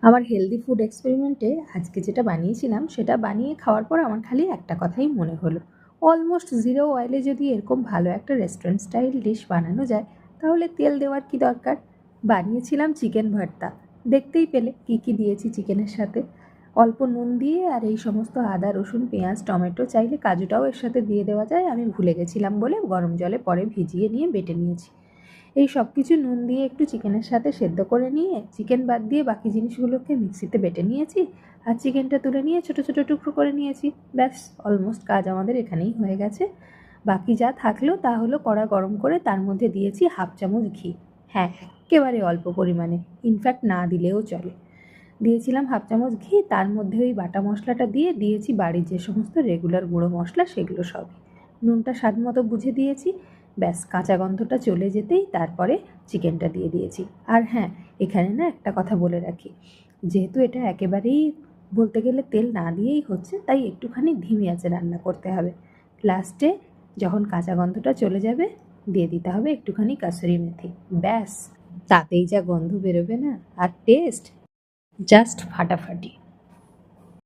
আমার healthy food এক্সপেরিমেন্টে আজকে যেটা বানিয়েছিলাম সেটা বানিয়ে খাওয়ার পর আমার খালি একটা কথাই মনে হলো, অলমোস্ট জিরো অয়েলে যদি এরকম ভালো একটা রেস্টুরেন্ট স্টাইল ডিশ বানানো যায় তাহলে তেল দেওয়ার কি দরকার। বানিয়েছিলাম চিকেন ভর্তা। দেখতেই পেলে কি কি দিয়েছি চিকেনের সাথে। অল্প নুন দিয়ে আর এই সমস্ত আদা রসুন পেঁয়াজ টমেটো, চাইলে কাজুটাও এর সাথে দিয়ে দেওয়া যায়, আমি ভুলে গেছিলাম বলে গরম জলে পরে ভিজিয়ে নিয়ে বেটে নিয়েছি। এই সব কিছু নুন দিয়ে একটু চিকেনের সাথে সেদ্ধ করে নিয়ে চিকেন বাদ দিয়ে বাকি জিনিসগুলোকে মিক্সিতে বেটে নিয়েছি, আর চিকেনটা তুলে নিয়ে ছোটো ছোটো টুকরো করে নিয়েছি। ব্যাস, অলমোস্ট কাজ আমাদের এখানেই হয়ে গেছে। বাকি যা থাকলো তা হলো কড়া গরম করে তার মধ্যে দিয়েছি হাফ চামচ ঘি। হ্যাঁ, একেবারে অল্প পরিমাণে, ইনফ্যাক্ট না দিলেও চলে। দিয়েছিলাম হাফ চামচ ঘি, তার মধ্যে ওই বাটা মশলাটা দিয়ে দিয়েছি বাড়ির যে সমস্ত রেগুলার গুঁড়ো মশলা সেগুলো সবই। নুনটা স্বাদ মতো বুঝে দিয়েছি। ব্যাস, কাঁচা গন্ধটা চলে যেতেই তারপরে চিকেনটা দিয়ে দিয়েছি। আর হ্যাঁ, এখানে না একটা কথা বলে রাখি, যেহেতু এটা একেবারেই বলতে গেলে তেল না দিয়েই হচ্ছে, তাই একটুখানি ধিমে আঁচে রান্না করতে হবে। লাস্টে যখন কাঁচা গন্ধটা চলে যাবে দিয়ে দিতে হবে একটুখানি কাসুরি মেথি। ব্যাস, তাতেই যা গন্ধ বেরোবে না, আর টেস্ট জাস্ট ফাটাফাটি।